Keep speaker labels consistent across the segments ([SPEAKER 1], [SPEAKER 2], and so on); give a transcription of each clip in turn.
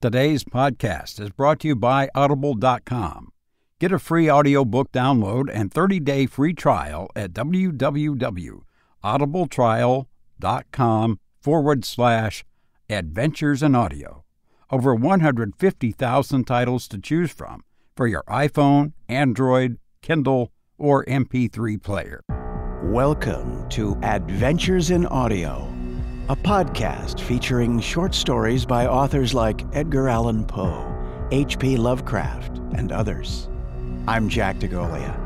[SPEAKER 1] Today's podcast is brought to you by Audible.com. Get a free audiobook download and 30-day free trial at www.audibletrial.com/adventures in audio. Over 150,000 titles to choose from for your iPhone, Android, Kindle, or MP3 player.
[SPEAKER 2] Welcome to Adventures in Audio, a podcast featuring short stories by authors like Edgar Allan Poe, H.P. Lovecraft, and others. I'm Jack DeGolia.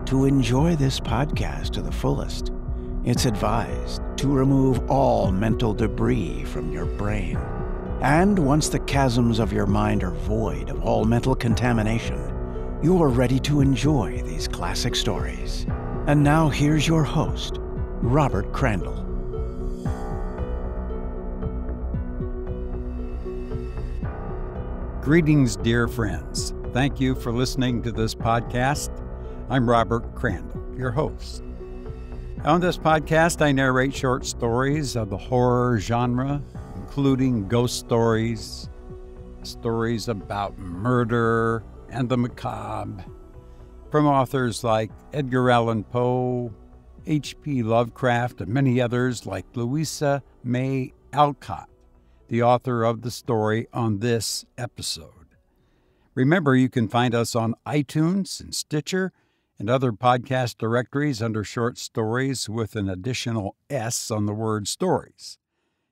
[SPEAKER 2] To enjoy this podcast to the fullest, it's advised to remove all mental debris from your brain. And once the chasms of your mind are void of all mental contamination, you are ready to enjoy these classic stories. And now here's your host, Robert Crandall.
[SPEAKER 1] Greetings, dear friends. Thank you for listening to this podcast. I'm Robert Crandall, your host. On this podcast, I narrate short stories of the horror genre, including ghost stories, stories about murder and the macabre, from authors like Edgar Allan Poe, H.P. Lovecraft, and many others like Louisa May Alcott, the author of the story on this episode. Remember, you can find us on iTunes and Stitcher and other podcast directories under short stories with an additional S on the word stories,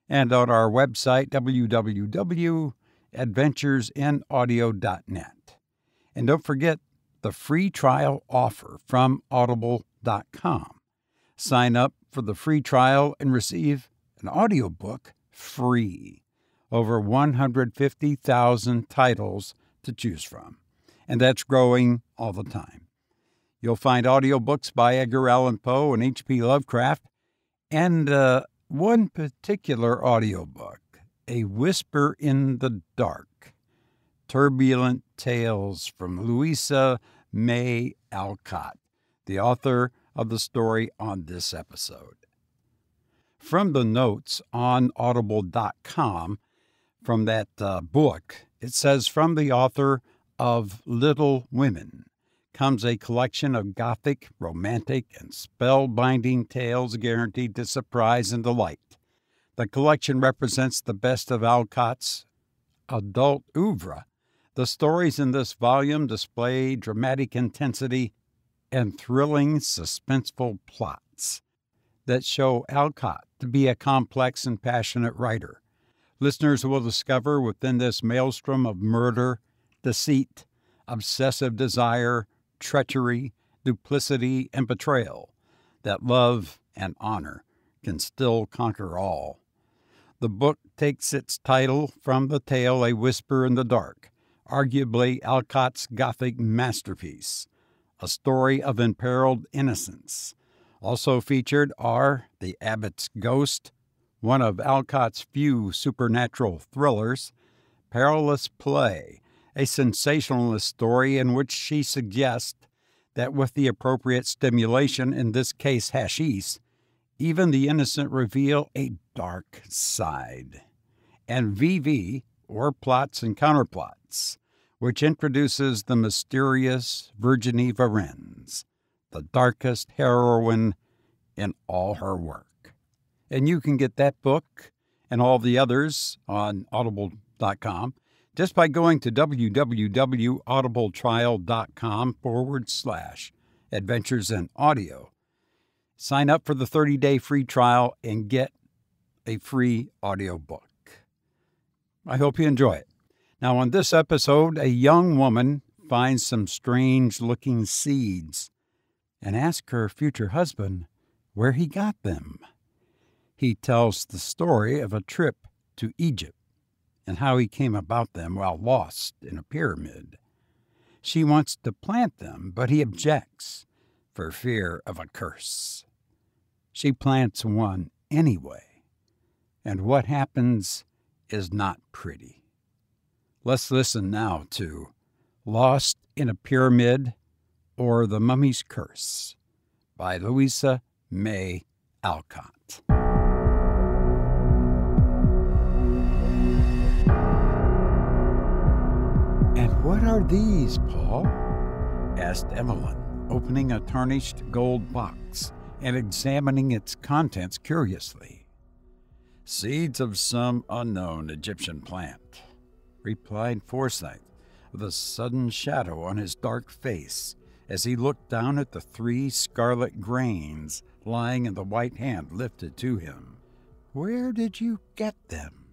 [SPEAKER 1] and on our website, www.adventuresinaudio.net. And don't forget the free trial offer from Audible.com. Sign up for the free trial and receive an audiobook free. Over 150,000 titles to choose from, and that's growing all the time. You'll find audiobooks by Edgar Allan Poe and H.P. Lovecraft, and one particular audiobook, A Whisper in the Dark, Turbulent Tales from Louisa May Alcott, the author of the story on this episode. From the notes on Audible.com, from that book, it says, from the author of Little Women comes a collection of gothic, romantic, and spellbinding tales guaranteed to surprise and delight. The collection represents the best of Alcott's adult oeuvre. The stories in this volume display dramatic intensity and thrilling, suspenseful plots that show Alcott to be a complex and passionate writer. Listeners will discover within this maelstrom of murder, deceit, obsessive desire, treachery, duplicity, and betrayal that love and honor can still conquer all. The book takes its title from the tale A Whisper in the Dark, arguably Alcott's Gothic masterpiece, a story of imperiled innocence. Also featured are The Abbot's Ghost, one of Alcott's few supernatural thrillers, Perilous Play, a sensationalist story in which she suggests that with the appropriate stimulation, in this case hashish, even the innocent reveal a dark side. And VV, or Plots and Counterplots, which introduces the mysterious Virginie Varennes, the darkest heroine in all her work. And you can get that book and all the others on Audible.com just by going to www.audibletrial.com/adventures in audio. Sign up for the 30-day free trial and get a free audiobook. I hope you enjoy it. Now, on this episode, a young woman finds some strange-looking seeds and asks her future husband where he got them. He tells the story of a trip to Egypt and how he came about them while lost in a pyramid. She wants to plant them, but he objects for fear of a curse. She plants one anyway, and what happens is not pretty. Let's listen now to Lost in a Pyramid or The Mummy's Curse by Louisa May Alcott. "What are these, Paul?" asked Evelyn, opening a tarnished gold box and examining its contents curiously. "Seeds of some unknown Egyptian plant," replied Forsyth, with a sudden shadow on his dark face as he looked down at the 3 scarlet grains lying in the white hand lifted to him. "Where did you get them?"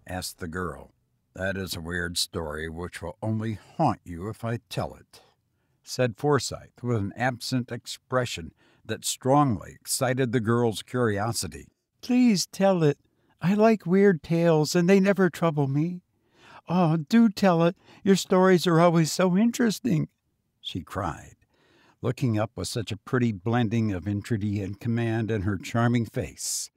[SPEAKER 1] asked the girl. "That is a weird story which will only haunt you if I tell it," said Forsyth with an absent expression that strongly excited the girl's curiosity. "Please tell it. I like weird tales, and they never trouble me. Oh, do tell it. Your stories are always so interesting," she cried, looking up with such a pretty blending of entreaty and command in her charming face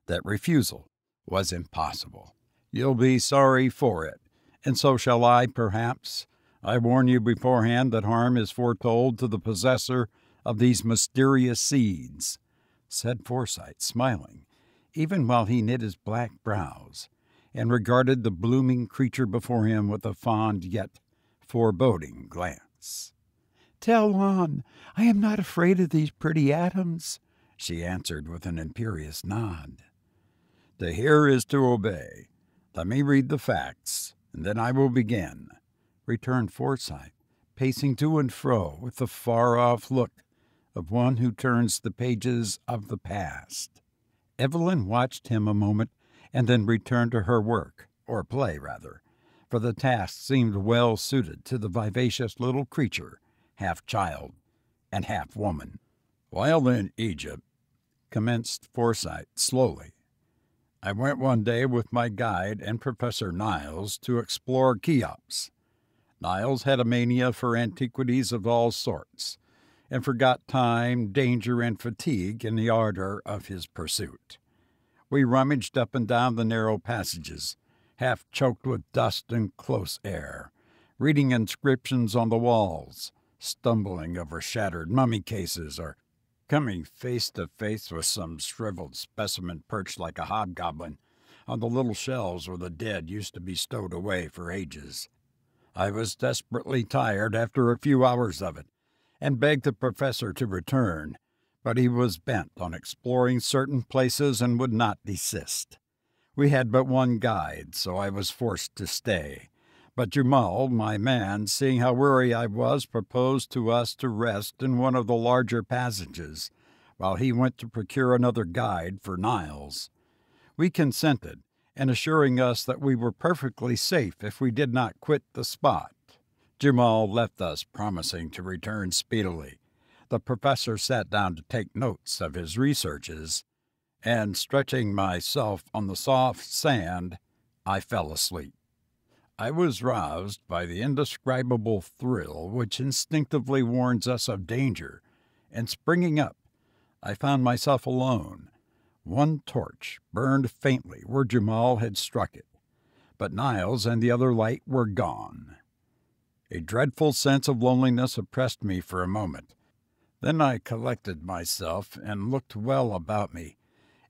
[SPEAKER 1] that refusal was impossible. "You'll be sorry for it, and so shall I, perhaps. I warn you beforehand that harm is foretold to the possessor of these mysterious seeds," said Forsyth, smiling, even while he knit his black brows, and regarded the blooming creature before him with a fond yet foreboding glance. "Tell on. I am not afraid of these pretty atoms," she answered with an imperious nod. "To hear is to obey. Let me read the facts, and then I will begin," returned Forsyth, pacing to and fro with the far-off look of one who turns the pages of the past. Evelyn watched him a moment and then returned to her work, or play, rather, for the task seemed well suited to the vivacious little creature, half child and half woman. "While in Egypt," commenced Forsyth slowly, "I went one day with my guide and Professor Niles to explore Cheops. Niles had a mania for antiquities of all sorts, and forgot time, danger, and fatigue in the ardor of his pursuit. We rummaged up and down the narrow passages, half choked with dust and close air, reading inscriptions on the walls, stumbling over shattered mummy cases, or coming face to face with some shriveled specimen perched like a hobgoblin on the little shelves where the dead used to be stowed away for ages. I was desperately tired after a few hours of it, and begged the professor to return, but he was bent on exploring certain places and would not desist. We had but one guide, so I was forced to stay. But Jamal, my man, seeing how weary I was, proposed to us to rest in one of the larger passages, while he went to procure another guide for Niles. We consented, and assuring us that we were perfectly safe if we did not quit the spot, Jamal left us, promising to return speedily. The professor sat down to take notes of his researches, and stretching myself on the soft sand, I fell asleep. I was roused by the indescribable thrill which instinctively warns us of danger, and springing up, I found myself alone. One torch burned faintly where Jamal had struck it, but Niles and the other light were gone. A dreadful sense of loneliness oppressed me for a moment. Then I collected myself and looked well about me.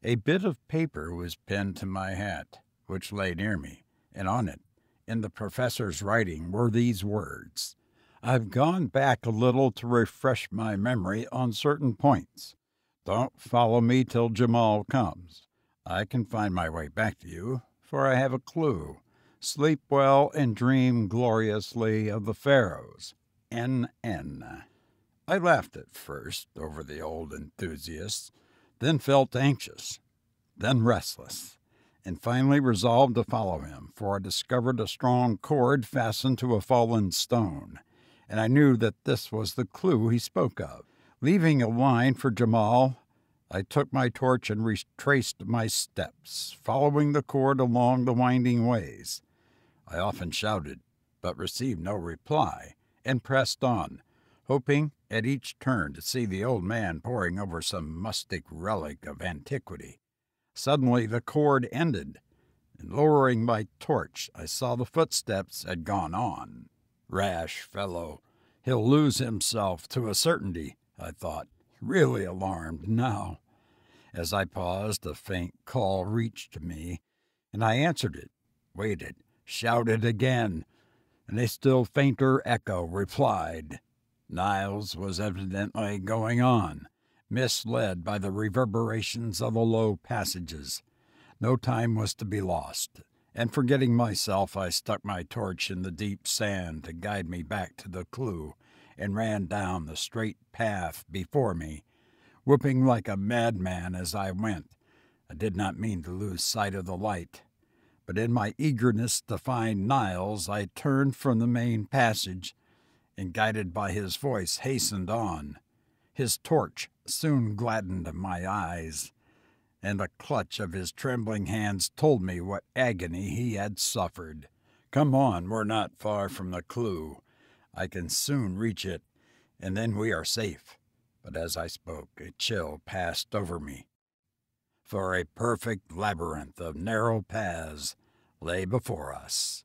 [SPEAKER 1] A bit of paper was pinned to my hat, which lay near me, and on it, in the professor's writing, were these words: "I've gone back a little to refresh my memory on certain points. Don't follow me till Jamal comes. I can find my way back to you, for I have a clue. Sleep well and dream gloriously of the pharaohs. N.N." I laughed at first over the old enthusiast, then felt anxious, then restless, and finally resolved to follow him, for I discovered a strong cord fastened to a fallen stone, and I knew that this was the clue he spoke of. Leaving a line for Jamal, I took my torch and retraced my steps, following the cord along the winding ways. I often shouted, but received no reply, and pressed on, hoping at each turn to see the old man poring over some mustic relic of antiquity. Suddenly the cord ended, and lowering my torch, I saw the footsteps had gone on. Rash fellow, he'll lose himself to a certainty, I thought, really alarmed now. As I paused, a faint call reached me, and I answered it, waited, shouted again, and a still fainter echo replied. Niles was evidently going on, misled by the reverberations of the low passages. No time was to be lost, and forgetting myself, I stuck my torch in the deep sand to guide me back to the clue, and ran down the straight path before me, whooping like a madman as I went. I did not mean to lose sight of the light, but in my eagerness to find Niles, I turned from the main passage and, guided by his voice, hastened on. His torch soon gladdened my eyes, and the clutch of his trembling hands told me what agony he had suffered. Come on, we're not far from the clue. I can soon reach it, and then we are safe. But as I spoke, a chill passed over me, for a perfect labyrinth of narrow paths lay before us.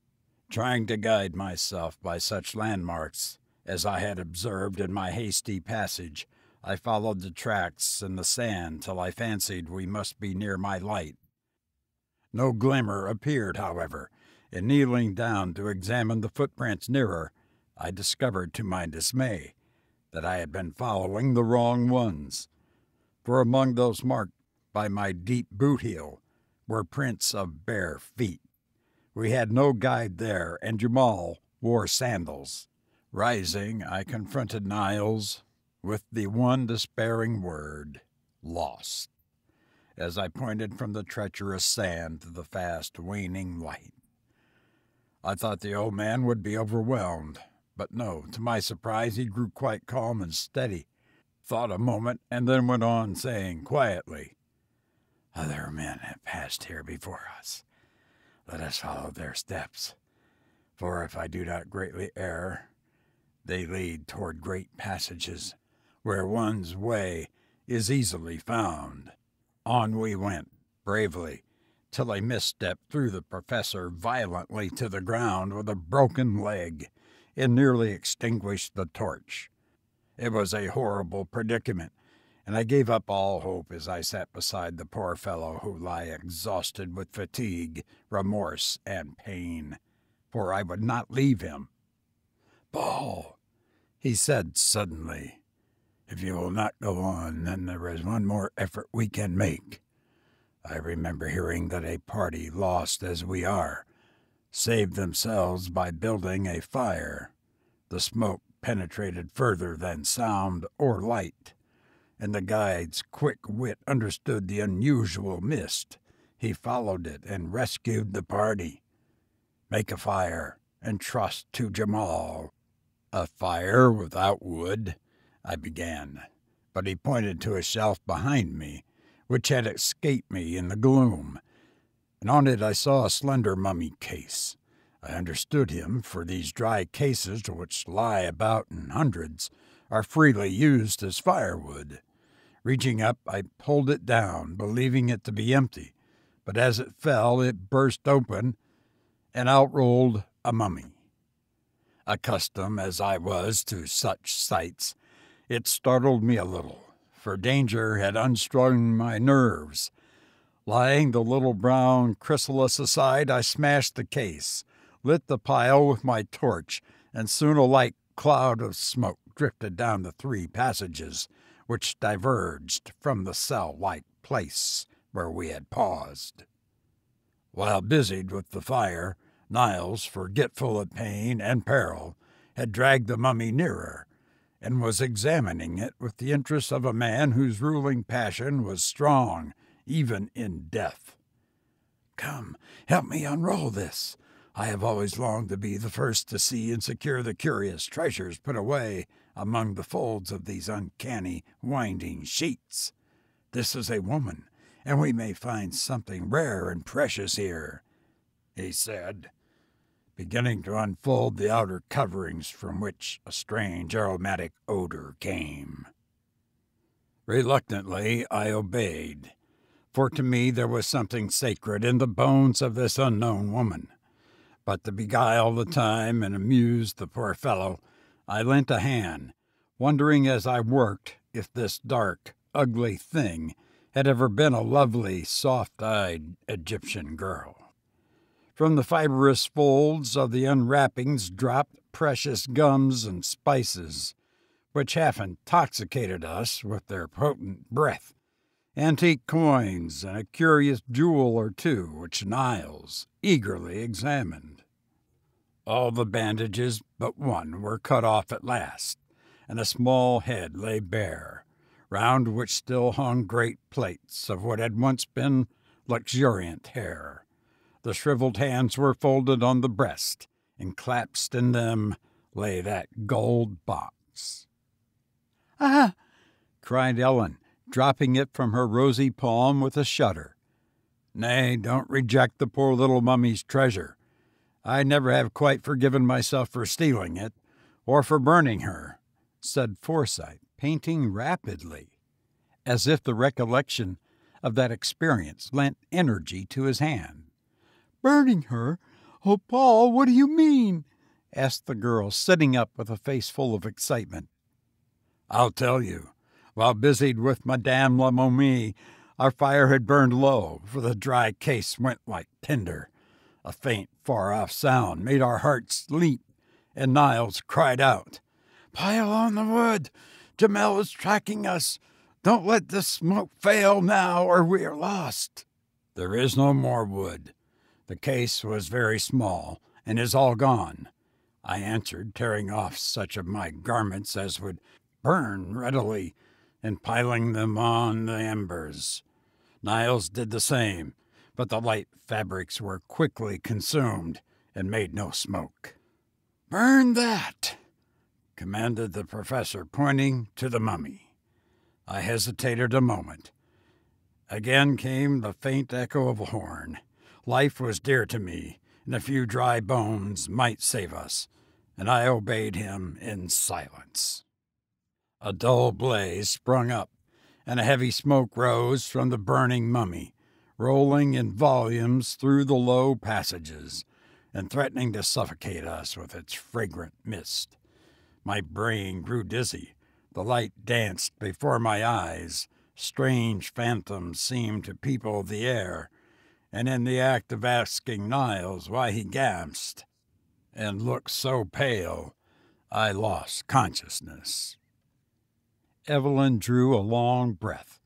[SPEAKER 1] Trying to guide myself by such landmarks as I had observed in my hasty passage, I followed the tracks in the sand till I fancied we must be near my light. No glimmer appeared, however, and kneeling down to examine the footprints nearer, I discovered to my dismay that I had been following the wrong ones, for among those marked by my deep boot heel were prints of bare feet. We had no guide there, and Jamal wore sandals. Rising, I confronted Niles with the one despairing word, lost, as I pointed from the treacherous sand to the fast waning light. I thought the old man would be overwhelmed, but no, to my surprise he grew quite calm and steady, thought a moment, and then went on saying quietly, "Other men have passed here before us. Let us follow their steps, for if I do not greatly err, they lead toward great passages where one's way is easily found." On we went, bravely, till a misstep threw the professor violently to the ground with a broken leg and nearly extinguished the torch. It was a horrible predicament, and I gave up all hope as I sat beside the poor fellow who lay exhausted with fatigue, remorse, and pain, for I would not leave him. "Paul," he said suddenly, "if you will not go on, then there is one more effort we can make. I remember hearing that a party lost as we are saved themselves by building a fire. The smoke penetrated further than sound or light, and the guide's quick wit understood the unusual mist. He followed it and rescued the party. Make a fire and trust to Jamal." "A fire without wood?" I began, but he pointed to a shelf behind me, which had escaped me in the gloom, and on it I saw a slender mummy case. I understood him, for these dry cases, which lie about in hundreds, are freely used as firewood. Reaching up, I pulled it down, believing it to be empty, but as it fell, it burst open, and out rolled a mummy. Accustomed as I was to such sights, it startled me a little, for danger had unstrung my nerves. Laying the little brown chrysalis aside, I smashed the case, lit the pile with my torch, and soon a light cloud of smoke drifted down the 3 passages, which diverged from the cell-like place where we had paused. While busied with the fire, Niles, forgetful of pain and peril, had dragged the mummy nearer, and was examining it with the interest of a man whose ruling passion was strong, even in death. "Come, help me unroll this. I have always longed to be the first to see and secure the curious treasures put away among the folds of these uncanny, winding sheets. This is a woman, and we may find something rare and precious here," he said, beginning to unfold the outer coverings from which a strange aromatic odor came. Reluctantly, I obeyed, for to me there was something sacred in the bones of this unknown woman. But to beguile the time and amuse the poor fellow, I lent a hand, wondering as I worked if this dark, ugly thing had ever been a lovely, soft-eyed Egyptian girl. From the fibrous folds of the unwrappings dropped precious gums and spices, which half intoxicated us with their potent breath, antique coins, and a curious jewel or two which Niles eagerly examined. All the bandages but one were cut off at last, and a small head lay bare, round which still hung great plaits of what had once been luxuriant hair. The shriveled hands were folded on the breast, and clasped in them lay that gold box. "Ah!" cried Ellen, dropping it from her rosy palm with a shudder. "Nay, don't reject the poor little mummy's treasure. I never have quite forgiven myself for stealing it, or for burning her," said Forsyth, painting rapidly, as if the recollection of that experience lent energy to his hand. "Burning her? Oh, Paul, what do you mean?" asked the girl, sitting up with a face full of excitement. "I'll tell you. While busied with Madame la Momie, our fire had burned low, for the dry case went like tinder. A faint, far-off sound made our hearts leap, and Niles cried out, 'Pile on the wood! Jamel is tracking us! Don't let the smoke fail now, or we are lost!' There is no more wood. The case was very small, and is all gone," I answered, tearing off such of my garments as would burn readily, and piling them on the embers. Niles did the same, but the light fabrics were quickly consumed and made no smoke. "Burn that!" commanded the professor, pointing to the mummy. I hesitated a moment. Again came the faint echo of a horn. Life was dear to me, and a few dry bones might save us, and I obeyed him in silence. A dull blaze sprung up, and a heavy smoke rose from the burning mummy, rolling in volumes through the low passages, and threatening to suffocate us with its fragrant mist. My brain grew dizzy. The light danced before my eyes. Strange phantoms seemed to people the air, and in the act of asking Niles why he gasped and looked so pale, I lost consciousness. Evelyn drew a long breath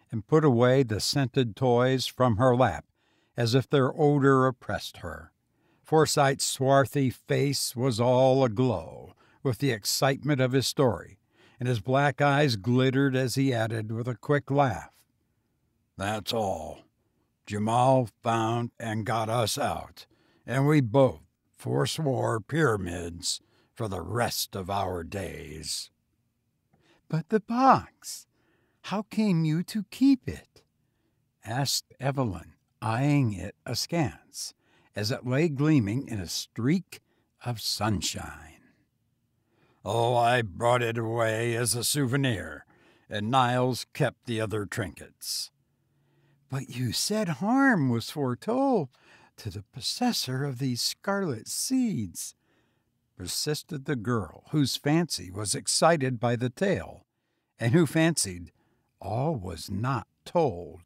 [SPEAKER 1] and put away the scented toys from her lap as if their odor oppressed her. Forsyth's swarthy face was all aglow with the excitement of his story, and his black eyes glittered as he added with a quick laugh, "That's all. Jamal found and got us out, and we both forswore pyramids for the rest of our days." "But the box, how came you to keep it?" asked Evelyn, eyeing it askance, as it lay gleaming in a streak of sunshine. "Oh, I brought it away as a souvenir, and Niles kept the other trinkets." "But you said harm was foretold to the possessor of these scarlet seeds," persisted the girl, whose fancy was excited by the tale, and who fancied all was not told.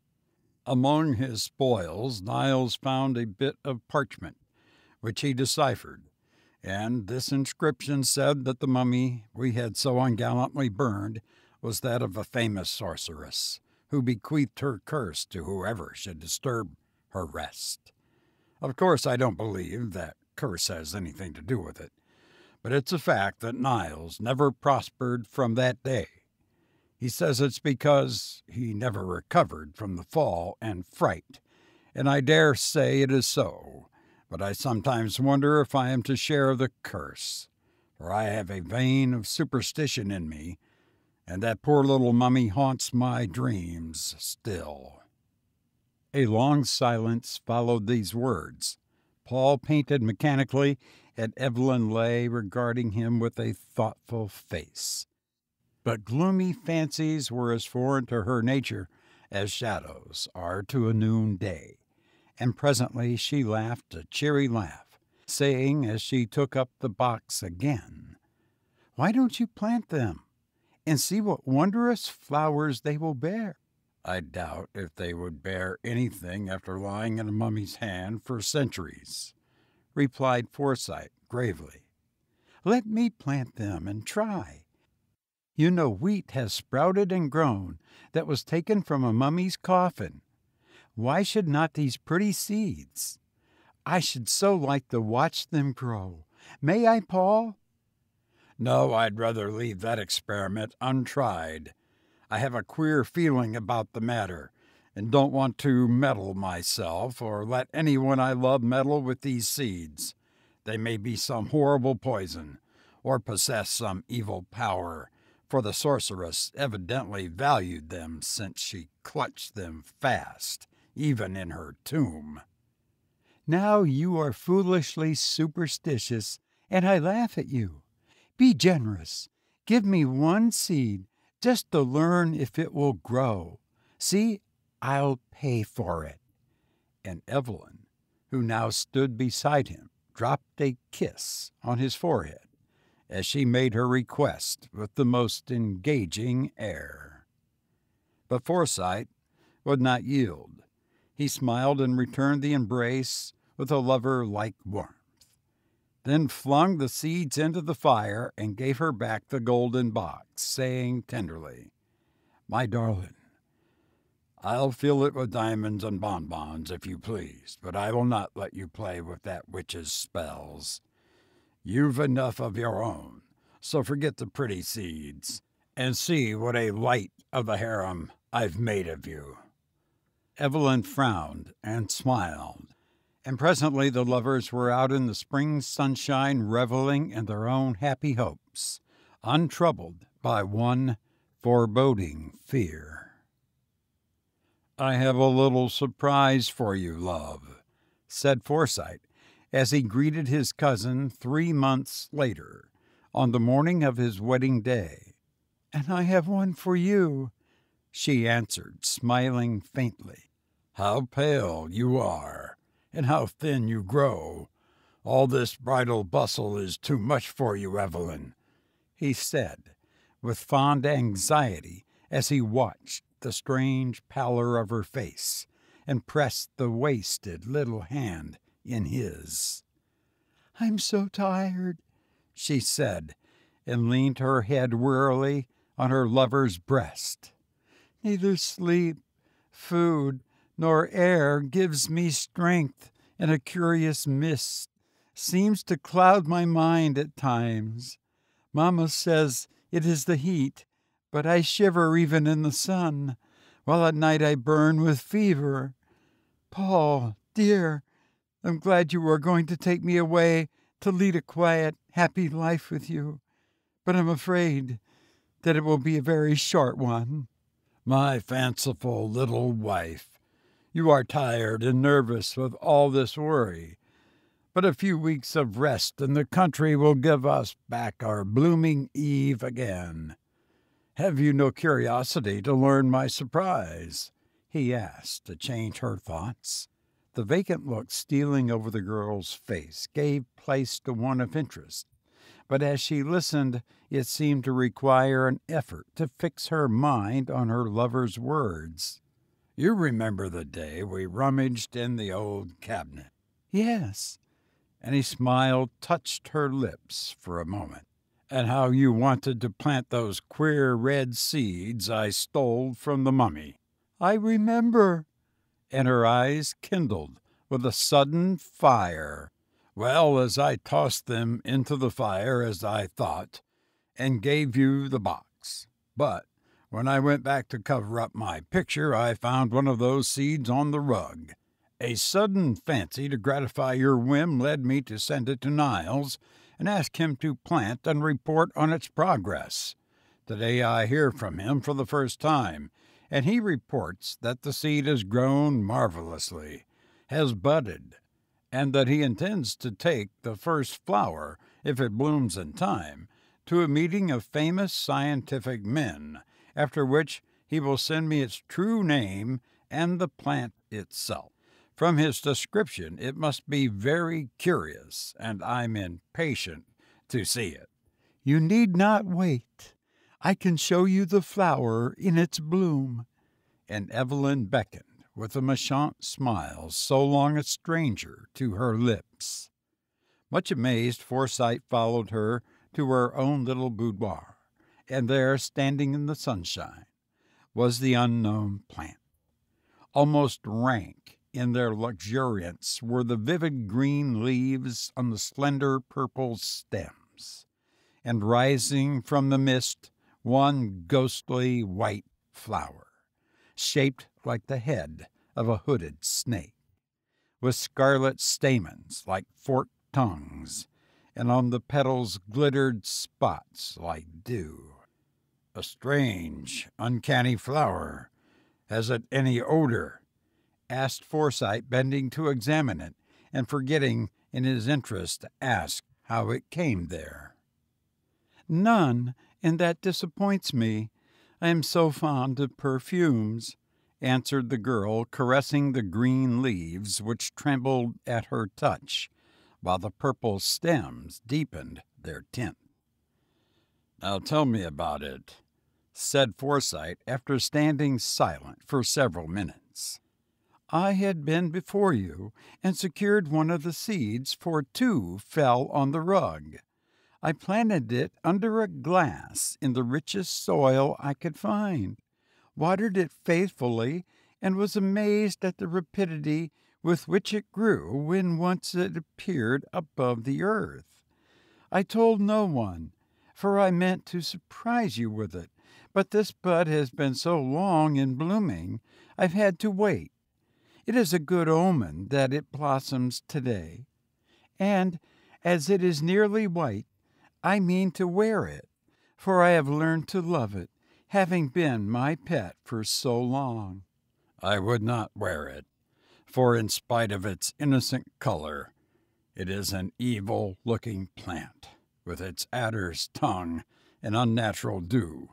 [SPEAKER 1] Among his spoils, Niles found a bit of parchment, which he deciphered, and this inscription said that the mummy we had so ungallantly burned was that of a famous sorceress, who bequeathed her curse to whoever should disturb her rest. Of course, I don't believe that curse has anything to do with it, but it's a fact that Niles never prospered from that day. He says it's because he never recovered from the fall and fright, and I dare say it is so, but I sometimes wonder if I am to share the curse, for I have a vein of superstition in me, and that poor little mummy haunts my dreams still." A long silence followed these words. Paul painted mechanically, and Evelyn lay regarding him with a thoughtful face. But gloomy fancies were as foreign to her nature as shadows are to a noonday, and presently she laughed a cheery laugh, saying as she took up the box again, "Why don't you plant them and see what wondrous flowers they will bear?" I doubt if they would bear anything after lying in a mummy's hand for centuries, replied Forsyth gravely. "Let me plant them and try. You know wheat has sprouted and grown that was taken from a mummy's coffin. Why should not these pretty seeds? I should so like to watch them grow. May I, Paul?" "No, I'd rather leave that experiment untried. I have a queer feeling about the matter, and don't want to meddle myself or let anyone I love meddle with these seeds. They may be some horrible poison, or possess some evil power, for the sorceress evidently valued them since she clutched them fast, even in her tomb." "Now you are foolishly superstitious, and I laugh at you. Be generous. Give me one seed, just to learn if it will grow. See, I'll pay for it." And Evelyn, who now stood beside him, dropped a kiss on his forehead as she made her request with the most engaging air. But Forsyth would not yield. He smiled and returned the embrace with a lover-like warmth, then flung the seeds into the fire and gave her back the golden box, saying tenderly, "My darling, I'll fill it with diamonds and bonbons if you please, but I will not let you play with that witch's spells. You've enough of your own, so forget the pretty seeds, and see what a light of the harem I've made of you." Evelyn frowned and smiled, and presently the lovers were out in the spring sunshine reveling in their own happy hopes, untroubled by one foreboding fear. "I have a little surprise for you, love," said Forsyth, as he greeted his cousin 3 months later, on the morning of his wedding day. "And I have one for you," she answered, smiling faintly. "How pale you are, and how thin you grow. All this bridal bustle is too much for you, Evelyn," he said, with fond anxiety as he watched the strange pallor of her face and pressed the wasted little hand in his. "I'm so tired," she said, and leaned her head wearily on her lover's breast. "Neither sleep, food, nor air gives me strength, and a curious mist seems to cloud my mind at times. Mamma says it is the heat, but I shiver even in the sun, while at night I burn with fever. Paul, dear, I'm glad you are going to take me away to lead a quiet, happy life with you, but I'm afraid that it will be a very short one." "My fanciful little wife, you are tired and nervous with all this worry, but a few weeks of rest in the country will give us back our blooming Eve again. Have you no curiosity to learn my surprise?" he asked, to change her thoughts. The vacant look stealing over the girl's face gave place to one of interest, but as she listened, it seemed to require an effort to fix her mind on her lover's words. "You remember the day we rummaged in the old cabinet?" "Yes," and he smiled, touched her lips for a moment. "And how you wanted to plant those queer red seeds I stole from the mummy?" "I remember," and her eyes kindled with a sudden fire. "Well, as I tossed them into the fire as I thought, and gave you the box. But when I went back to cover up my picture, I found one of those seeds on the rug. A sudden fancy to gratify your whim led me to send it to Niles and ask him to plant and report on its progress. Today I hear from him for the first time, and he reports that the seed has grown marvelously, has budded, and that he intends to take the first flower, if it blooms in time, to a meeting of famous scientific men, after which he will send me its true name and the plant itself. From his description, it must be very curious, and I'm impatient to see it." "You need not wait. I can show you the flower in its bloom," and Evelyn beckoned with a méchant smile so long a stranger to her lips. Much amazed, Forsyth followed her to her own little boudoir, and there, standing in the sunshine, was the unknown plant. Almost rank in their luxuriance were the vivid green leaves on the slender purple stems, and rising from the mist one ghostly white flower, shaped like the head of a hooded snake, with scarlet stamens like forked tongues, and on the petals glittered spots like dew. A strange, uncanny flower. Has it any odor? Asked Forsyth, bending to examine it, and forgetting in his interest to ask how it came there.
[SPEAKER 3] None, and that disappoints me. I am so fond of perfumes, answered the girl, caressing the green leaves which trembled at her touch, while the purple stems deepened their tint.
[SPEAKER 1] Now tell me about it, said Forsyth after standing silent for several minutes.
[SPEAKER 3] I had been before you and secured one of the seeds, for 2 fell on the rug. I planted it under a glass in the richest soil I could find, watered it faithfully, and was amazed at the rapidity with which it grew when once it appeared above the earth. I told no one, for I meant to surprise you with it, but this bud has been so long in blooming, I've had to wait. It is a good omen that it blossoms today, and as it is nearly white, I mean to wear it, for I have learned to love it, having been my pet for so long.
[SPEAKER 1] I would not wear it, for in spite of its innocent color, it is an evil-looking plant, with its adder's tongue and unnatural dew.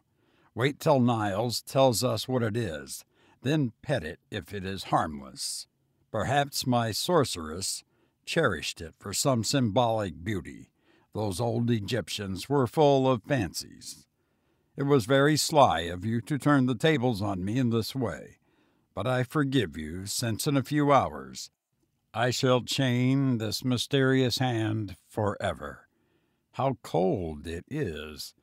[SPEAKER 1] Wait till Niles tells us what it is, then pet it if it is harmless. Perhaps my sorceress cherished it for some symbolic beauty. Those old Egyptians were full of fancies. It was very sly of you to turn the tables on me in this way, but I forgive you, since in a few hours I shall chain this mysterious hand forever. How cold it is!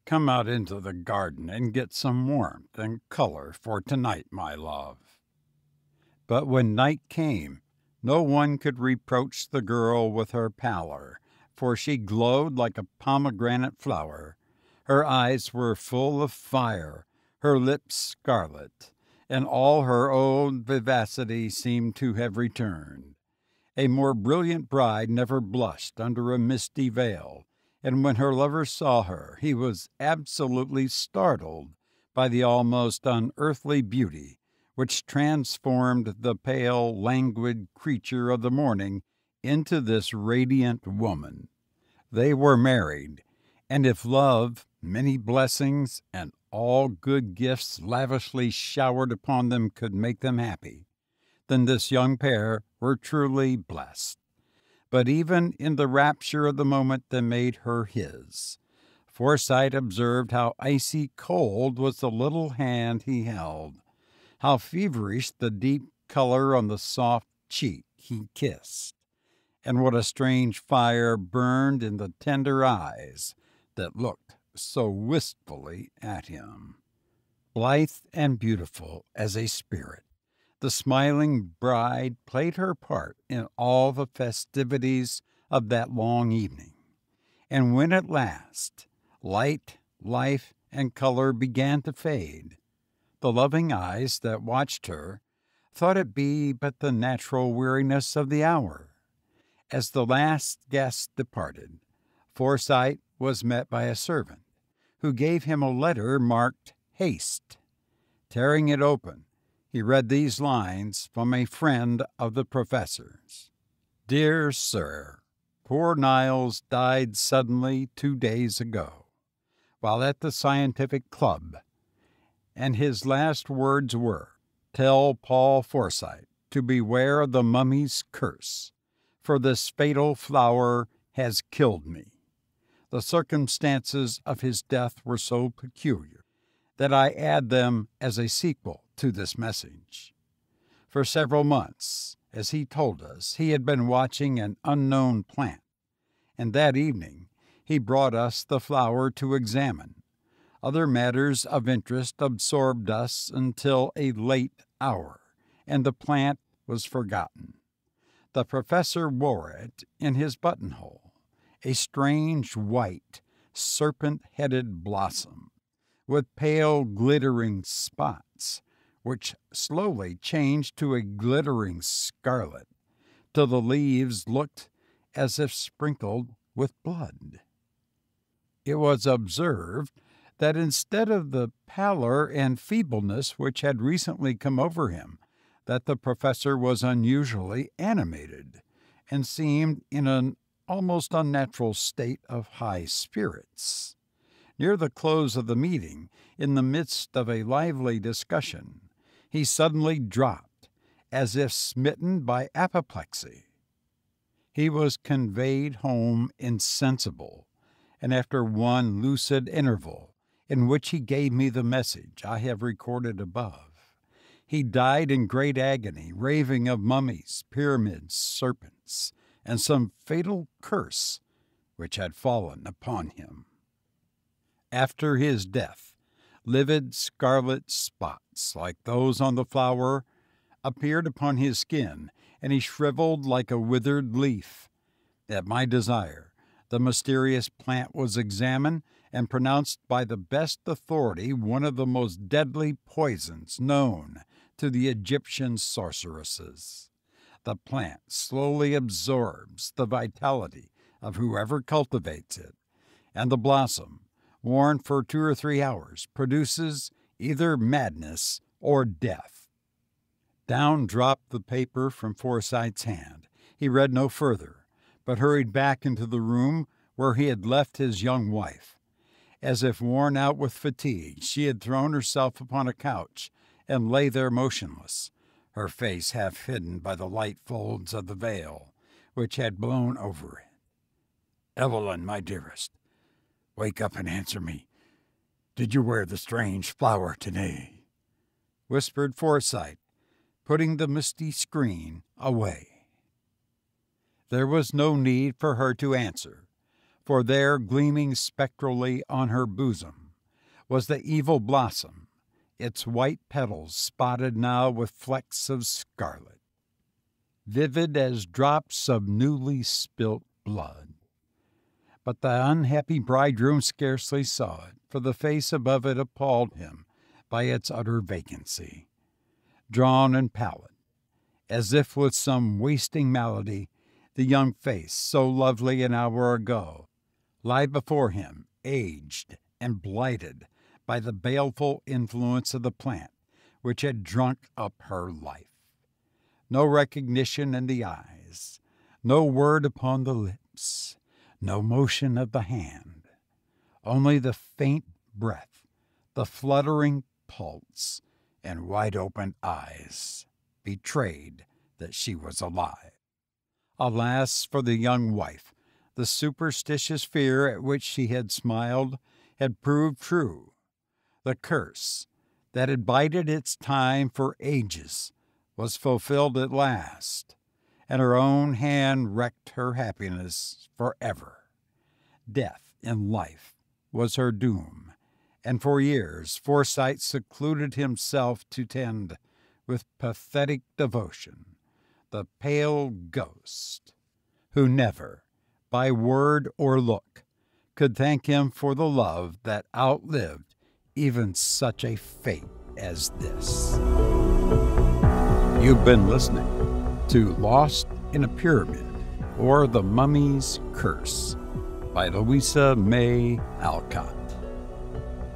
[SPEAKER 1] Come out into the garden and get some warmth and color for tonight, my love.
[SPEAKER 3] But when night came, no one could reproach the girl with her pallor, for she glowed like a pomegranate flower. Her eyes were full of fire, her lips scarlet, and all her old vivacity seemed to have returned. A more brilliant bride never blushed under a misty veil, and when her lover saw her, he was absolutely startled by the almost unearthly beauty which transformed the pale, languid creature of the morning into this radiant woman. They were married, and if love, many blessings, and all good gifts lavishly showered upon them could make them happy, then this young pair were truly blessed. But even in the rapture of the moment that made her his, Forsyth observed how icy cold was the little hand he held, how feverish the deep color on the soft cheek he kissed, and what a strange fire burned in the tender eyes that looked so wistfully at him. Blithe and beautiful as a spirit, the smiling bride played her part in all the festivities of that long evening, and when at last light, life, and color began to fade, the loving eyes that watched her thought it be but the natural weariness of the hour. As the last guest departed, Forsyth was met by a servant, who gave him a letter marked "Haste." Tearing it open, he read these lines from a friend of the professor's. "Dear Sir, poor Niles died suddenly 2 days ago, while at the scientific club, and his last words were, 'Tell Paul Forsyth to beware of the mummy's curse, for this fatal flower has killed me.' The circumstances of his death were so peculiar that I add them as a sequel to this message. For several months, as he told us, he had been watching an unknown plant, and that evening he brought us the flower to examine. Other matters of interest absorbed us until a late hour, and the plant was forgotten. The professor wore it in his buttonhole, a strange white, serpent-headed blossom, with pale glittering spots, which slowly changed to a glittering scarlet, till the leaves looked as if sprinkled with blood. It was observed that instead of the pallor and feebleness which had recently come over him, that the professor was unusually animated, and seemed in an almost unnatural state of high spirits. Near the close of the meeting, in the midst of a lively discussion, he suddenly dropped, as if smitten by apoplexy. He was conveyed home insensible, and after one lucid interval, in which he gave me the message I have recorded above, he died in great agony, raving of mummies, pyramids, serpents, and some fatal curse which had fallen upon him. After his death, livid scarlet spots, like those on the flower, appeared upon his skin, and he shriveled like a withered leaf. At my desire, the mysterious plant was examined and pronounced by the best authority one of the most deadly poisons known to the Egyptian sorceresses. The plant slowly absorbs the vitality of whoever cultivates it, and the blossom, worn for 2 or 3 hours, produces either madness or death. Down dropped the paper from Forsyth's hand. He read no further, but hurried back into the room where he had left his young wife. As if worn out with fatigue, she had thrown herself upon a couch and lay there motionless, her face half hidden by the light folds of the veil which had blown over it. "Evelyn, my dearest, wake up and answer me. Did you wear the strange flower today?" whispered Forsyth, putting the misty screen away. There was no need for her to answer, for there, gleaming spectrally on her bosom, was the evil blossom, its white petals spotted now with flecks of scarlet, vivid as drops of newly spilt blood. But the unhappy bridegroom scarcely saw it, for the face above it appalled him by its utter vacancy. Drawn and pallid, as if with some wasting malady, the young face, so lovely an hour ago, lay before him, aged and blighted by the baleful influence of the plant which had drunk up her life. No recognition in the eyes, no word upon the lips, no motion of the hand, only the faint breath, the fluttering pulse, and wide-open eyes betrayed that she was alive. Alas for the young wife! The superstitious fear at which she had smiled had proved true. The curse that had bided its time for ages was fulfilled at last, and her own hand wrecked her happiness forever. Death in life was her doom, and for years Forsyth secluded himself to tend, with pathetic devotion, the pale ghost who never, by word or look, could thank him for the love that outlived even such a fate as this. You've been listening to Lost in a Pyramid, or The Mummy's Curse, by Louisa May Alcott.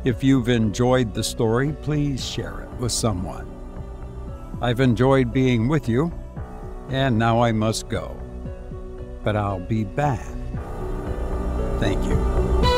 [SPEAKER 3] If you've enjoyed the story, please share it with someone. I've enjoyed being with you, and now I must go. But I'll be back. Thank you.